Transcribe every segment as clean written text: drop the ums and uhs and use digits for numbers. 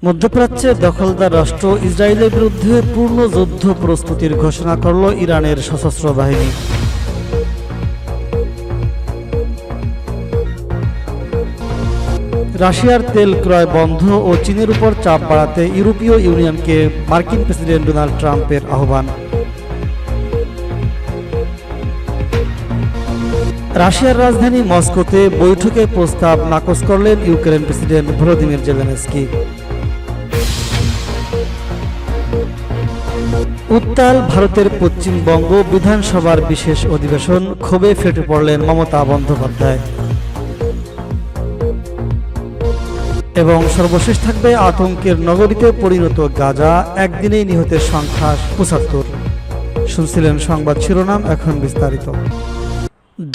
মধ্যপ্রাচ্যে দখলদার রাষ্ট্র ইসরায়েলের বিরুদ্ধে পূর্ণ যুদ্ধ প্রস্তুতির ঘোষণা করল ইরানের সশস্ত্র বাহিনী। রাশিয়ার তেল ক্রয় বন্ধ ও চীনের উপর চাপ বাড়াতে ইউরোপীয় ইউনিয়নকে মার্কিন প্রেসিডেন্ট ডোনাল্ড ট্রাম্পের আহ্বান। রাশিয়ার রাজধানী মস্কোতে বৈঠকে প্রস্তাব নাকচ করলেন ইউক্রেন প্রেসিডেন্ট ভলোদিমির জেলেনস্কি। উত্তাল ভারতের পশ্চিমবঙ্গ বিধানসভার বিশেষ অধিবেশন, ক্ষোভে ফেটে পড়লেন মমতা বন্দ্যোপাধ্যায়। এবং সর্বশেষ থাকবে আতঙ্কের নগরীতে পরিণত গাজা, একদিনেই নিহতের সংখ্যা ৭৫। শুনছিলেন সংবাদ শিরোনাম, এখন বিস্তারিত।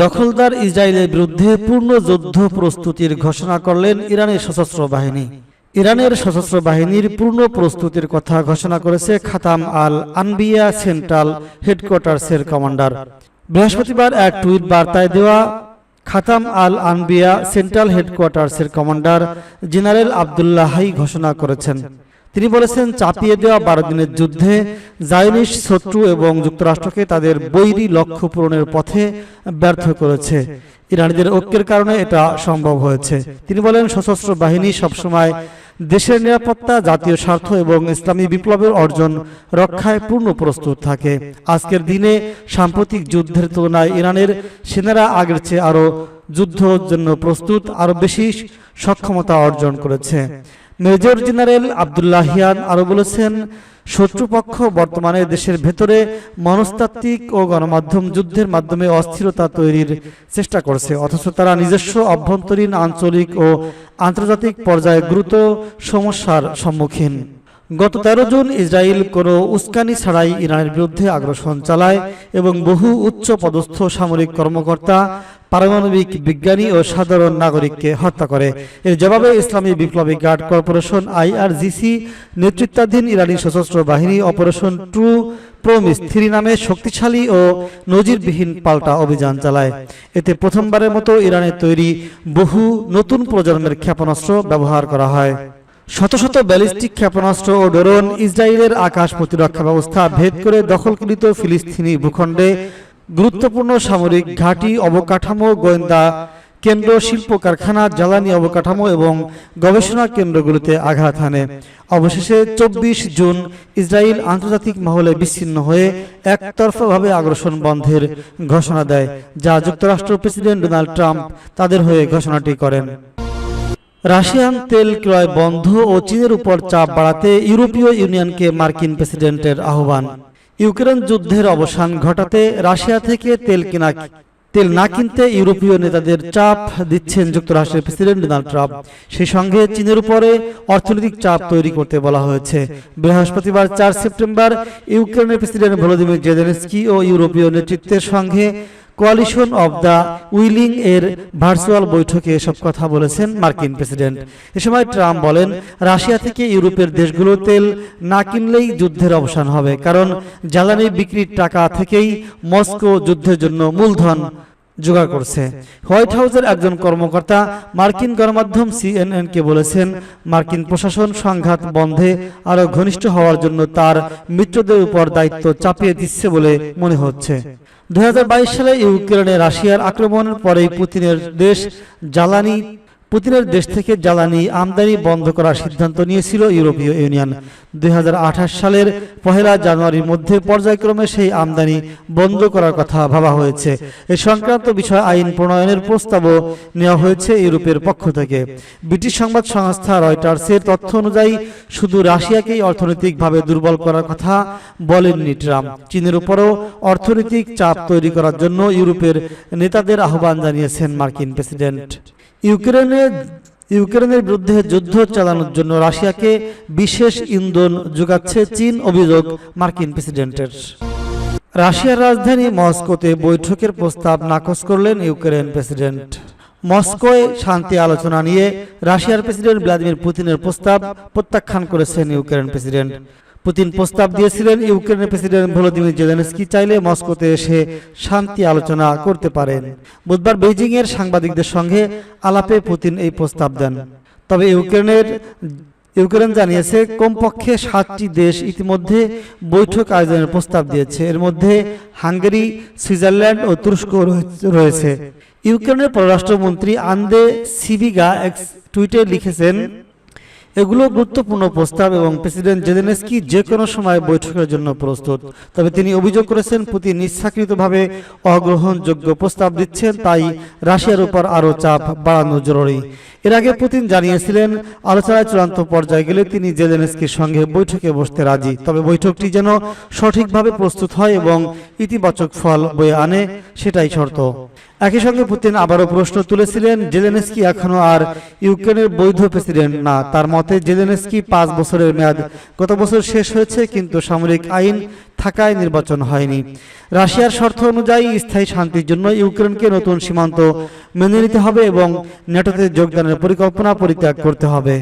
দখলদার ইসরায়েলের বিরুদ্ধে পূর্ণ যুদ্ধ প্রস্তুতির ঘোষণা করলেন ইরানের সশস্ত্র বাহিনী। ইরানের সশস্ত্র বাহিনীর পূর্ণ প্রস্তুতির কথা ঘোষণা করেছে খাতাম আল আনবিয়া সেন্ট্রাল হেডকোয়ার্টার্সের কমান্ডার। বৃহস্পতিবার এক টুইট বার্তায় দেওয়া খাতাম আল আনবিয়া সেন্ট্রাল হেডকোয়ার্টার্সের কমান্ডার জেনারেল আবদুল্লাহি ঘোষণা করেছেন। তিনি বলেছেন, চাপিয়ে দেওয়া 12 দিনের যুদ্ধে জায়নিস্ট শত্রু এবং যুক্তরাষ্ট্রকে তাদের বৈরী লক্ষ্য পূরণের পথে ব্যর্থ করেছে। ইরানিদের ঐক্যের কারণে এটা সম্ভব হয়েছে। তিনি বলেন, সশস্ত্র বাহিনী সবসময় দেশের নিরাপত্তা, জাতীয় স্বার্থ এবং ইসলামী বিপ্লবের অর্জন রক্ষায় পূর্ণ প্রস্তুত থাকে। আজকের দিনে সাম্প্রতিক যুদ্ধের তুলনায় ইরানের সেনারা আগের চেয়ে আরও যুদ্ধের জন্য প্রস্তুত, আরও বেশি সক্ষমতা অর্জন করেছে। মেজর জেনারেল আবদুল্লাহিয়ান আরও বলেছেন, শত্রুপক্ষ বর্তমানে দেশের ভেতরে মনস্তাত্ত্বিক ও গণমাধ্যম যুদ্ধের মাধ্যমে অস্থিরতা তৈরির চেষ্টা করছে, অথচ তারা নিজস্ব অভ্যন্তরীণ, আঞ্চলিক ও আন্তর্জাতিক পর্যায়ে গুরুতর সমস্যার সম্মুখীন। গত 13 জুন ইসরায়েল কোনো উস্কানি ছাড়াই ইরানের বিরুদ্ধে আগ্রাসন চালায় এবং বহু উচ্চ পদস্থ সামরিক কর্মকর্তা, পারমাণবিক বিজ্ঞানী ও সাধারণ নাগরিককে হত্যা করে। এর জবাবে ইসলামী বিপ্লবী গার্ড কর্পোরেশন IRGC নেতৃত্বাধীন ইরানি সশস্ত্র বাহিনী অপারেশন ট্রু প্রমিস 3 নামে শক্তিশালী ও নজিরবিহীন পাল্টা অভিযান চালায়। এতে প্রথমবারের মতো ইরানের তৈরি বহু নতুন প্রজন্মের ক্ষেপণাস্ত্র ব্যবহার করা হয়। শত শত ব্যালিস্টিক ক্ষেপণাস্ত্র ও ড্রোন ইসরায়েলের আকাশ প্রতিরক্ষা ব্যবস্থা ভেদ করে দখলকৃত ফিলিস্তিনি ভূখণ্ডে গুরুত্বপূর্ণ সামরিক ঘাঁটি, অবকাঠামো, গোয়েন্দা কেন্দ্র, শিল্প কারখানা, জ্বালানি অবকাঠামো এবং গবেষণা কেন্দ্রগুলোতে আঘাত হানে। অবশেষে 24 জুন ইসরায়েল আন্তর্জাতিক মহলে বিচ্ছিন্ন হয়ে একতরফাভাবে আগ্রাসন বন্ধের ঘোষণা দেয়, যা যুক্তরাষ্ট্র প্রেসিডেন্ট ডোনাল্ড ট্রাম্প তাদের হয়ে ঘোষণাটি করেন। রাশিয়ান তেল ক্রয় বন্ধ ও চীনের উপর চাপ বাড়াতে ইউরোপীয় ইউনিয়নকে মার্কিন প্রেসিডেন্টের আহ্বান। ইউক্রেন যুদ্ধের অবসান ঘটাতে রাশিয়া থেকে তেল না কিনতে ইউরোপীয় নেতাদের চাপ দিচ্ছেন যুক্তরাষ্ট্রের প্রেসিডেন্ট ডোনাল্ড ট্রাম্প। সেই সঙ্গে চীনের উপরে অর্থনৈতিক চাপ তৈরি করতে বলা হয়েছে। বৃহস্পতিবার 4 সেপ্টেম্বর ইউক্রেনের প্রেসিডেন্ট ভলোদিমির জেলেনস্কি ও ইউরোপীয় নেতৃত্বের সঙ্গে কোয়ালিশন অব দ্য উইলিং এর ভার্চুয়াল বৈঠকে এসব কথা বলেছেন মার্কিন প্রেসিডেন্ট। এ সময় ট্রাম্প বলেন, রাশিয়া থেকে ইউরোপের দেশগুলো তেল না কিনলেই যুদ্ধের অবসান হবে, কারণ জ্বালানি বিক্রির টাকা থেকেই মস্কো যুদ্ধের জন্য মূলধন জোগাড় করছে। হোয়াইট হাউসের একজন কর্মকর্তা মার্কিন গণমাধ্যম CNN-কে বলেছেন, মার্কিন প্রশাসন সংঘাত বন্ধে আরও ঘনিষ্ঠ হওয়ার জন্য তার মিত্রদের উপর দায়িত্ব চাপিয়ে দিচ্ছে বলে মনে হচ্ছে। 2022 সালে ইউক্রেনে রাশিয়ার আক্রমণের পরেই পুতিনের দেশ থেকে জ্বালানি আমদানি বন্ধ করার সিদ্ধান্ত নিয়েছিল ইউরোপীয় ইউনিয়ন। 2028 সালের 1 জানুয়ারির মধ্যে পর্যায়ক্রমে সেই আমদানি বন্ধ করার কথা ভাবা হয়েছে। এ সংক্রান্ত বিষয়ে আইন প্রণয়নের প্রস্তাবও নেওয়া হয়েছে ইউরোপের পক্ষ থেকে। ব্রিটিশ সংবাদ সংস্থা রয়টার্সের তথ্য অনুযায়ী শুধু রাশিয়াকেই অর্থনৈতিকভাবে দুর্বল করার কথা বলেননি ট্রাম্প, চীনের উপরও অর্থনৈতিক চাপ তৈরি করার জন্য ইউরোপের নেতাদের আহ্বান জানিয়েছেন মার্কিন প্রেসিডেন্ট। ইউক্রেনের বিরুদ্ধে যুদ্ধ চালানোর জন্য রাশিয়াকে বিশেষ ইন্ধন যোগাচ্ছে চীন, অভিযোগ মার্কিন প্রেসিডেন্টের। রাশিয়ার রাজধানী মস্কোতে বৈঠকের প্রস্তাব নাকচ করলেন ইউক্রেন প্রেসিডেন্ট। মস্কোয় শান্তি আলোচনা নিয়ে রাশিয়ার প্রেসিডেন্ট ভ্লাদিমির পুতিনের প্রস্তাব প্রত্যাখ্যান করেছেন ইউক্রেন প্রেসিডেন্ট। পুতিন প্রস্তাব দিয়েছিলেন, ইউক্রেনের প্রেসিডেন্ট ভলোদিমির জেলেনস্কি চাইলে মস্কোতে এসে শান্তি আলোচনা করতে পারেন। বুধবার বেইজিংয়ের সাংবাদিকদের সঙ্গে আলাপে পুতিন এই প্রস্তাব দেন। তবে ইউক্রেনের ইউক্রেন জানিয়েছে কমপক্ষে 7টি দেশ ইতিমধ্যে বৈঠক আয়োজনের প্রস্তাব দিয়েছে। এর মধ্যে হাঙ্গেরি, সুইজারল্যান্ড ও তুরস্ক রয়েছে। ইউক্রেনের পররাষ্ট্রমন্ত্রী আন্দ্রে সিবিগা এক্স টুইটে লিখেছেন, এগুলো গুরুত্বপূর্ণ প্রস্তাব এবং প্রেসিডেন্ট জেলেনস্কি যে কোনো সময় বৈঠকের জন্য প্রস্তুত। তবে তিনি অভিযোগ করেছেন পুতিন ইচ্ছাকৃতভাবে অগ্রহণযোগ্য প্রস্তাব দিচ্ছেন, তাই রাশিয়ার উপর আরও চাপ বাড়ানো জরুরি। এর আগে পুতিন জানিয়েছিলেন আলোচনায় চূড়ান্ত পর্যায়ে গেলে তিনি জেলেনস্কির সঙ্গে বৈঠকে বসতে রাজি, তবে বৈঠকটি যেন সঠিকভাবে প্রস্তুত হয় এবং ইতিবাচক ফল বয়ে আনে সেটাই শর্ত। একই সঙ্গে পুতিন আবারও প্রশ্ন তুলেছিলেন, জেলেনস্কি এখনো আর ইউক্রেনের বৈধ প্রেসিডেন্ট না। তার মতে জেলেনস্কি 5 বছরের মেয়াদ গত বছর শেষ হয়েছে, কিন্তু সামরিক আইন থাকায় নির্বাচন হয়নি। রাশিয়ার শর্ত অনুযায়ী স্থায়ী শান্তির জন্য ইউক্রেনকে নতুন সীমান্ত মেনে নিতে হবে এবং ন্যাটোতে যোগদানের পরিকল্পনা পরিত্যাগ করতে হবে।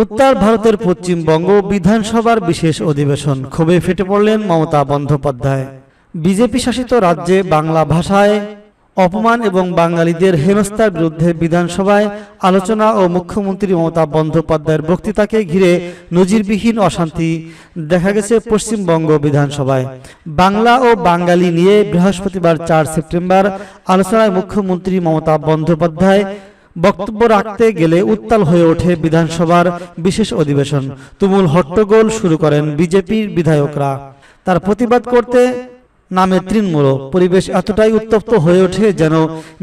উত্তর ভারতের পশ্চিমবঙ্গ বিধানসভার বিশেষ অধিবেশন, ক্ষোভে ফেটে পড়লেন মমতা বন্দ্যোপাধ্যায়। বিজেপি শাসিত রাজ্যে বাংলা ভাষায় অপমান এবং বাঙালিদের হেনস্থার বিরুদ্ধে বিধানসভায় আলোচনা ও মুখ্যমন্ত্রী মমতা বন্দ্যোপাধ্যায়ের বক্তৃতাকে ঘিরে নজিরবিহীন অশান্তি দেখা গেছে পশ্চিমবঙ্গ বিধানসভায়। বাংলা ও বাঙালি নিয়ে বৃহস্পতিবার 4 সেপ্টেম্বর আলোচনায় মুখ্যমন্ত্রী মমতা বন্দ্যোপাধ্যায় বক্তব্য রাখতে গেলে উত্তাল হয়ে ওঠে বিধানসভার বিশেষ অধিবেশন। তুমুল হট্টগোল শুরু করেন বিজেপির বিধায়করা। তার প্রতিবাদ করতে নামে তৃণমূল। পরিবেশ এতটাই উত্তপ্ত হয়ে ওঠে যেন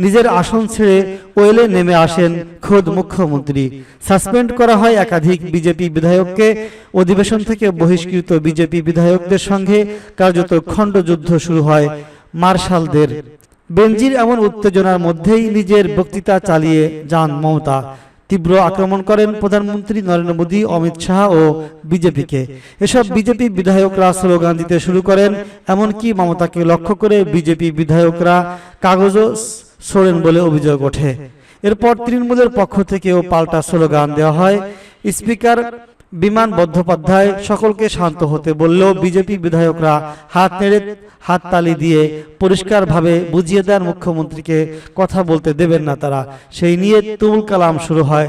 নিজের আসন ছেড়ে ওয়েলে নেমে আসেন খোদ মুখ্যমন্ত্রী। সাসপেন্ড করা হয় একাধিক বিজেপি বিধায়ককে। অধিবেশন থেকে বহিষ্কৃত বিজেপি বিধায়কদের সঙ্গে কার্যত খণ্ডযুদ্ধ শুরু হয় মার্শালদের। বেনজির এমন উত্তেজনার মধ্যেই নিজের বক্তৃতা চালিয়ে যান মমতা। তীব্র আক্রমণ করেন প্রধানমন্ত্রী নরেন্দ্র মোদী, অমিত শাহ ও বিজেপিকে। এসব বিজেপি বিধায়করা স্লোগান দিতে শুরু করেন, এমনকি মমতাকে লক্ষ্য করে বিজেপি বিধায়করা কাগজও ছোড়েন বলে অভিযোগ ওঠে। এরপর তৃণমূলের পক্ষ থেকেও পাল্টা স্লোগান দেওয়া হয়। স্পিকার বিমান বন্দ্যোপাধ্যায় সকলকে শান্ত হতে বললেও বিজেপি বিধায়করা হাত নেড়ে হাততালি দিয়ে পরিষ্কারভাবে বুঝিয়ে দেন মুখ্যমন্ত্রীকে কথা বলতে দেবেন না তারা। সেই নিয়ে তুমুল কালাম শুরু হয়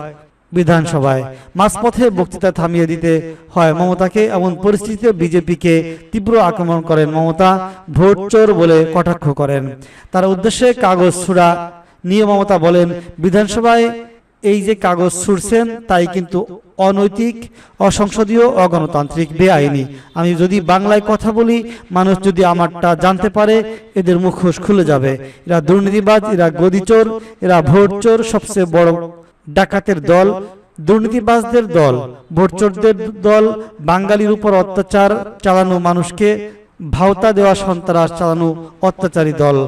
বিধানসভায়। মাঝপথে বক্তৃতা থামিয়ে দিতে হয় মমতাকে। এমন পরিস্থিতিতে বিজেপিকে তীব্র আক্রমণ করেন মমতা। ভোট চোর বলে কটাক্ষ করেন। তার উদ্দেশ্যে কাগজ ছোড়া নিয়ে মমতা বলেন, বিধানসভায় এই যে কাগজ ছুড়ছেন তাই কিন্তু অনৈতিক, অসংসদীয়, অগণতান্ত্রিক, বেআইনি। আমি যদি বাংলায় কথা বলি, মানুষ যদি আমারটা জানতে পারে, এদের মুখোশ খুলে যাবে। এরা দুর্নীতিবাজ, এরা গদিচোর, এরা ভোট চোর, সবচেয়ে বড় ডাকাতের দল, দুর্নীতিবাজদের দল, ভোটচোরদের দল, বাঙালির উপর অত্যাচার চালানো, মানুষকে ভাওতা দেওয়া, সন্ত্রাস চালানো অত্যাচারী দল।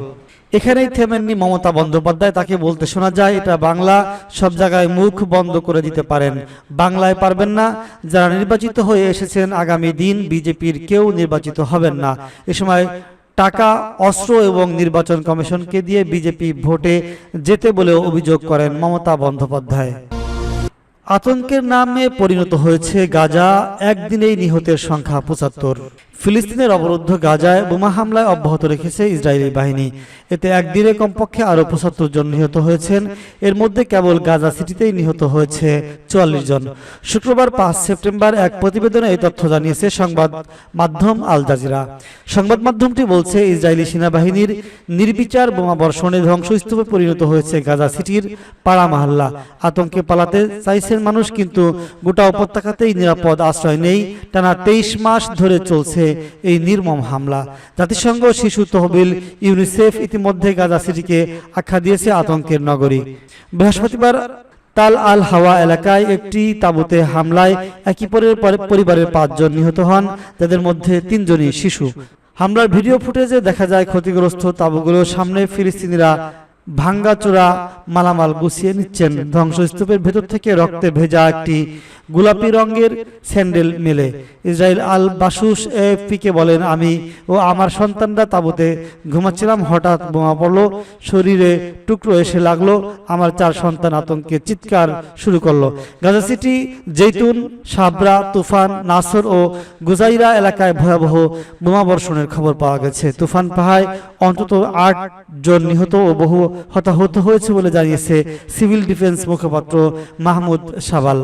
এখানেই থেমেননি মমতা বন্দ্যোপাধ্যায়। তাকে বলতে শোনা যায়, এটা বাংলা, সব জায়গায় মুখ বন্ধ করে দিতে পারেন, বাংলায় পারবেন না। যারা নির্বাচিত হয়ে এসেছেন, আগামী দিন বিজেপির কেউ নির্বাচিত হবেন না। এ সময় টাকা, অস্ত্র এবং নির্বাচন কমিশনকে দিয়ে বিজেপি ভোটে যেতে বলেও অভিযোগ করেন মমতা বন্দ্যোপাধ্যায়। আতঙ্কের নামে পরিণত হয়েছে গাজা, একদিনেই নিহতের সংখ্যা 75। ফিলিস্তিনের অবরুদ্ধ গাজায় বোমা হামলায় অব্যাহত রেখেছে ইসরায়েলি বাহিনী। এতে একদিনে কমপক্ষে আরও 75 জন নিহত হয়েছেন। এর মধ্যে কেবল গাজা সিটিতেই নিহত হয়েছে 44 জন। শুক্রবার 5 সেপ্টেম্বর এক প্রতিবেদনে এই তথ্য জানিয়েছে সংবাদ মাধ্যম আল জাজিরা। সংবাদ মাধ্যমটি বলছে, ইসরায়েলি সেনাবাহিনীর নির্বিচার বোমাবর্ষণে ধ্বংসস্তূপে পরিণত হয়েছে গাজা সিটির পাড়া মহল্লা। আতঙ্কে পালাতে চাইছেন মানুষ, কিন্তু গোটা উপত্যকাতেই নিরাপদ আশ্রয় নেই। টানা 23 মাস ধরে চলছে এই নির্মম হামলা। জাতিসংঘ শিশু তহবিল ইউনিসেফ ইতিমধ্যে গাজা সিটিকে আখ্যা দিয়েছে আতঙ্কের নগরী। বৃহস্পতিবার তাল আল হাওয়া এলাকায় একটি তাঁবুতে হামলায় একই পরিবারের 5 জন নিহত হন, যাদের মধ্যে 3 জনই শিশু। হামলার ভিডিও ফুটেজে দেখা যায় ক্ষতিগ্রস্ত তাঁবুগুলোর সামনে ফিলিস্তিনিরা ভাঙ্গাচোরা মালামাল গুছিয়ে নিচ্ছেন। ধ্বংসস্তূপের ভেতর থেকে রক্তে ভেজা একটি গোলাপি রঙের স্যান্ডেল মেলে। ইসরায়েল আল বাসুস এএফপিকে বলেন, আমি ও আমার সন্তানরা তাঁবুতে ঘুমাচ্ছিলাম, হঠাৎ বোমা পড়লো, শরীরে টুকরো এসে লাগলো। আমার 4 সন্তান আতঙ্কে চিৎকার শুরু করলো। গাজা সিটি, জৈতুন, সাবরা, তুফান, নাসর ও গুজাইরা এলাকায় ভয়াবহ বোমা বর্ষণের খবর পাওয়া গেছে। তুফান পাহাড়ে অন্তত 8 জন নিহত ও বহু হতাহত হয়েছে বলে জানিয়েছে সিভিল ডিফেন্স মুখপাত্র মাহমুদ শাবাল।